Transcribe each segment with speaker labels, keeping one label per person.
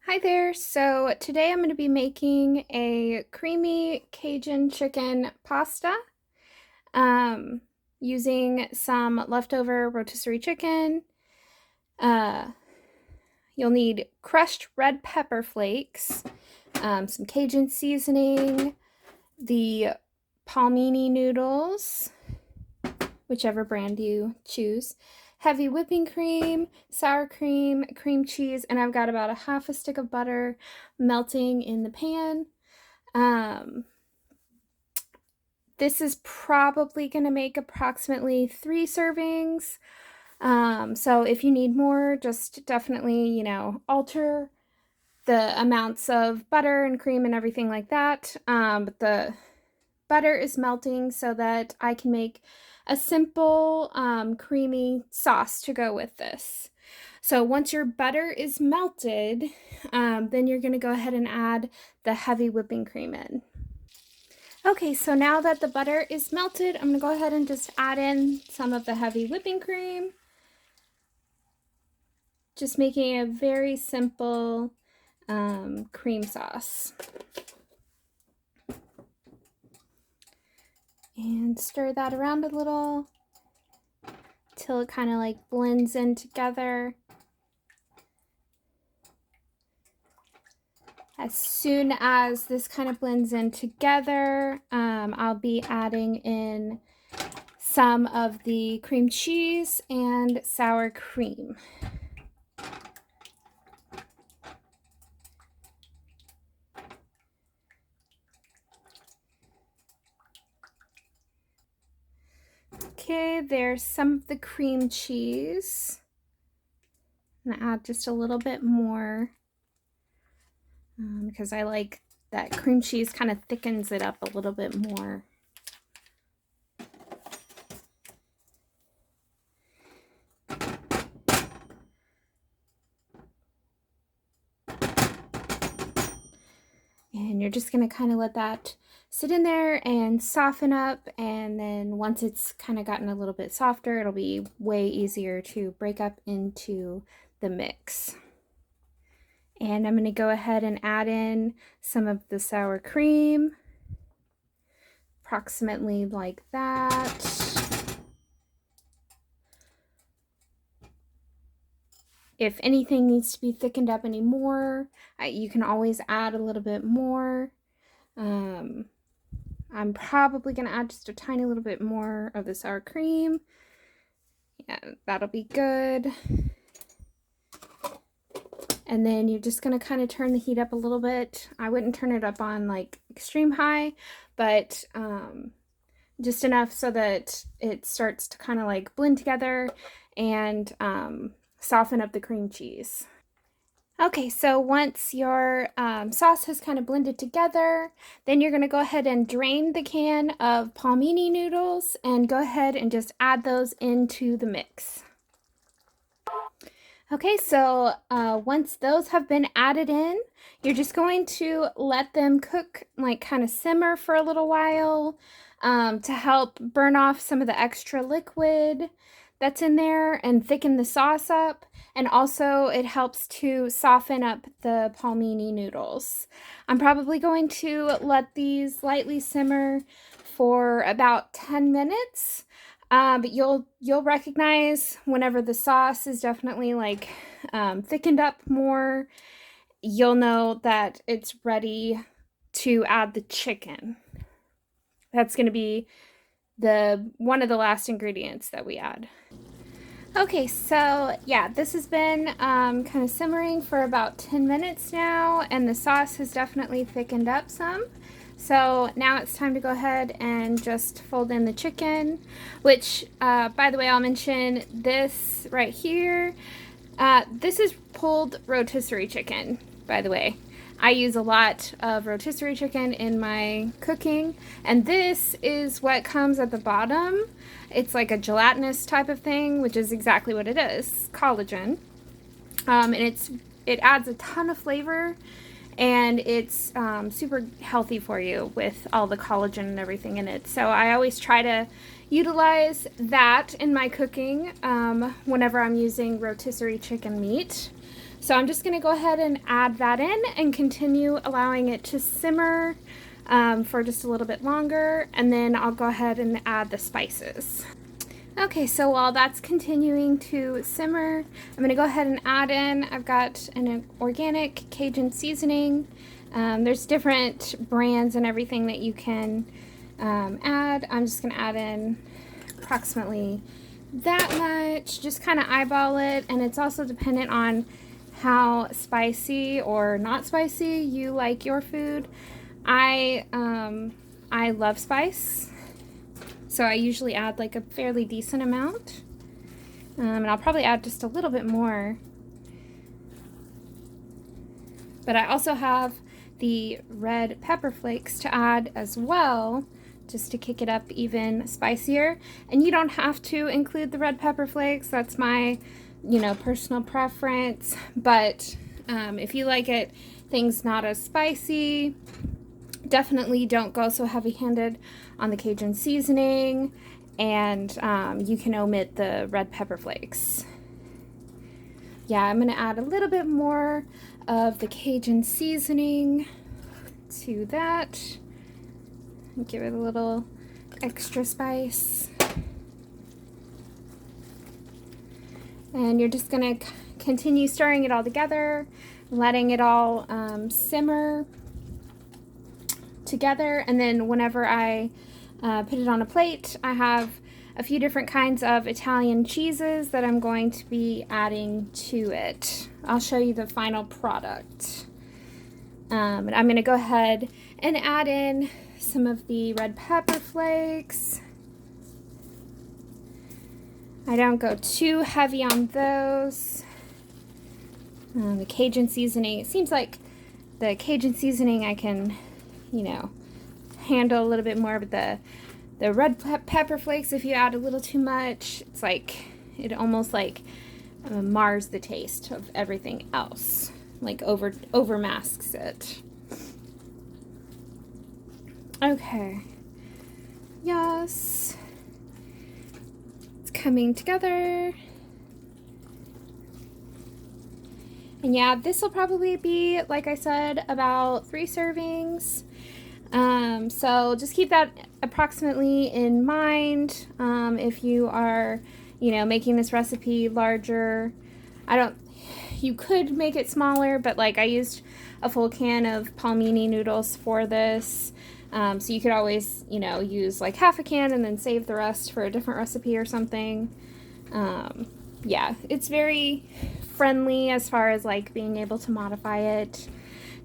Speaker 1: Hi there. So today I'm going to be making a creamy Cajun chicken pasta um, using some leftover rotisserie chicken. Uh, you'll need crushed red pepper flakes, some Cajun seasoning, the palmini noodles, whichever brand you choose, heavy whipping cream, sour cream, cream cheese, and I've got about a half a stick of butter melting in the pan. Um, this is probably going to make approximately 3 servings. So if you need more, just definitely, alter the amounts of butter and cream and everything like that. But the butter is melting so that I can make a simple creamy sauce to go with this. So once your butter is melted, then you're going to go ahead and add the heavy whipping cream in. Okay, so now that the butter is melted, I'm going to go ahead and just add in some of the heavy whipping cream. Just making a very simple cream sauce. And stir that around a little till it kind of like blends in together. As soon as this kind of blends in together, I'll be adding in some of the cream cheese and sour cream. Okay, there's some of the cream cheese. I'm gonna add just a little bit more because I like that cream cheese kind of thickens it up a little bit more. And you're just gonna kind of let that sit in there and soften up, and then once it's kind of gotten a little bit softer, it'll be way easier to break up into the mix. And I'm going to go ahead and add in some of the sour cream, approximately like that. If anything needs to be thickened up anymore, you can always add a little bit more. I'm probably going to add just a tiny little bit more of the sour cream. Yeah, that'll be good. And then you're just going to kind of turn the heat up a little bit. I wouldn't turn it up on like extreme high, but just enough so that it starts to kind of like blend together and soften up the cream cheese. Okay, so once your sauce has kind of blended together, then you're going to go ahead and drain the can of palmini noodles and go ahead and just add those into the mix. Okay, so once those have been added in, you're just going to let them cook, like kind of simmer for a little while to help burn off some of the extra liquid that's in there and thicken the sauce up. And also it helps to soften up the palmini noodles. I'm probably going to let these lightly simmer for about 10 minutes. But you'll recognize whenever the sauce is definitely like thickened up more, you'll know that it's ready to add the chicken. That's going to be one of the last ingredients that we add. Okay, so yeah, this has been kind of simmering for about 10 minutes now, and the sauce has definitely thickened up some. So now it's time to go ahead and just fold in the chicken, which, by the way, I'll mention this right here. This is pulled rotisserie chicken, by the way. I use a lot of rotisserie chicken in my cooking, and this is what comes at the bottom. It's like a gelatinous type of thing, which is exactly what it is, collagen. And it adds a ton of flavor, and it's super healthy for you with all the collagen and everything in it. So I always try to utilize that in my cooking whenever I'm using rotisserie chicken meat. So I'm just going to go ahead and add that in and continue allowing it to simmer for just a little bit longer, and then I'll go ahead and add the spices. Okay, so while that's continuing to simmer, I'm going to go ahead and add in, I've got an organic Cajun seasoning. There's different brands and everything that you can add. I'm just going to add in approximately that much, just kind of eyeball it, and it's also dependent on how spicy or not spicy you like your food. I love spice, so I usually add like a fairly decent amount, and I'll probably add just a little bit more. But I also have the red pepper flakes to add as well, just to kick it up even spicier. And you don't have to include the red pepper flakes. That's my, personal preference. But if you like things not as spicy, definitely don't go so heavy-handed on the Cajun seasoning, and you can omit the red pepper flakes. Yeah, I'm going to add a little bit more of the Cajun seasoning to that. Give it a little extra spice. And you're just going to continue stirring it all together, letting it all simmer together. And then whenever I put it on a plate, I have a few different kinds of Italian cheeses that I'm going to be adding to it. I'll show you the final product. And I'm going to go ahead and add in some of the red pepper flakes. I don't go too heavy on those. The Cajun seasoning, it seems like the Cajun seasoning I can, handle a little bit more, but the red pepper flakes, if you add a little too much, it's like, it almost like mars the taste of everything else, like over masks it. Okay. Yes. It's coming together. And yeah, this will probably be, like I said, about 3 servings. So just keep that approximately in mind. If you are, making this recipe larger, you could make it smaller, but like I used a full can of palmini noodles for this. So you could always, use like half a can and then save the rest for a different recipe or something. Yeah, it's very friendly as far as like being able to modify it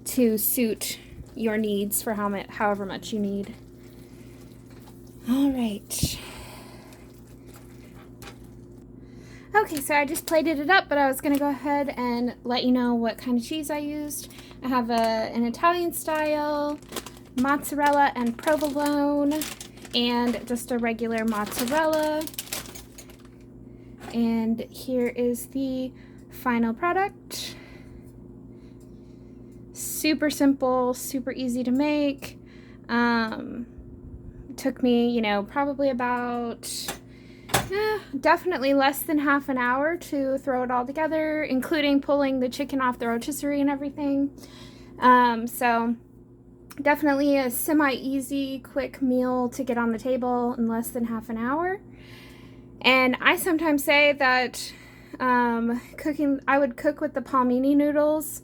Speaker 1: to suit your needs for however much you need. All right. Okay, so I just plated it up, but I was going to go ahead and let you know what kind of cheese I used. I have an Italian style, mozzarella and provolone, and just a regular mozzarella. And here is the final product. Super simple, super easy to make. Took me, probably about definitely less than half an hour to throw it all together, including pulling the chicken off the rotisserie and everything. So definitely a semi-easy, quick meal to get on the table in less than half an hour. And I sometimes say that I would cook with the palmini noodles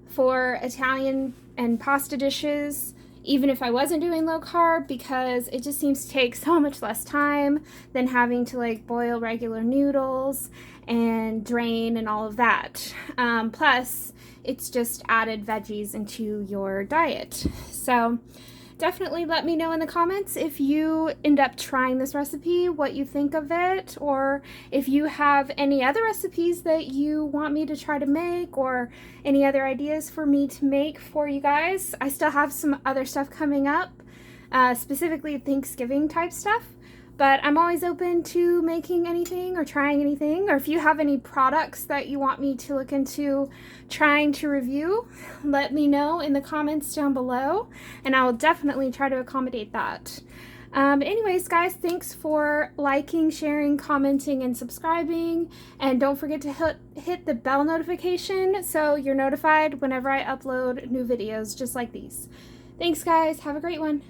Speaker 1: for Italian and pasta dishes, even if I wasn't doing low carb, because it just seems to take so much less time than having to like boil regular noodles and drain and all of that. Plus, it's just added veggies into your diet. So definitely let me know in the comments if you end up trying this recipe, what you think of it, or if you have any other recipes that you want me to try to make, or any other ideas for me to make for you guys. I still have some other stuff coming up, specifically Thanksgiving type stuff, but I'm always open to making anything or trying anything. Or if you have any products that you want me to look into trying to review, let me know in the comments down below, and I will definitely try to accommodate that. Anyways, guys, thanks for liking, sharing, commenting, and subscribing. And don't forget to hit the bell notification so you're notified whenever I upload new videos just like these. Thanks, guys. Have a great one.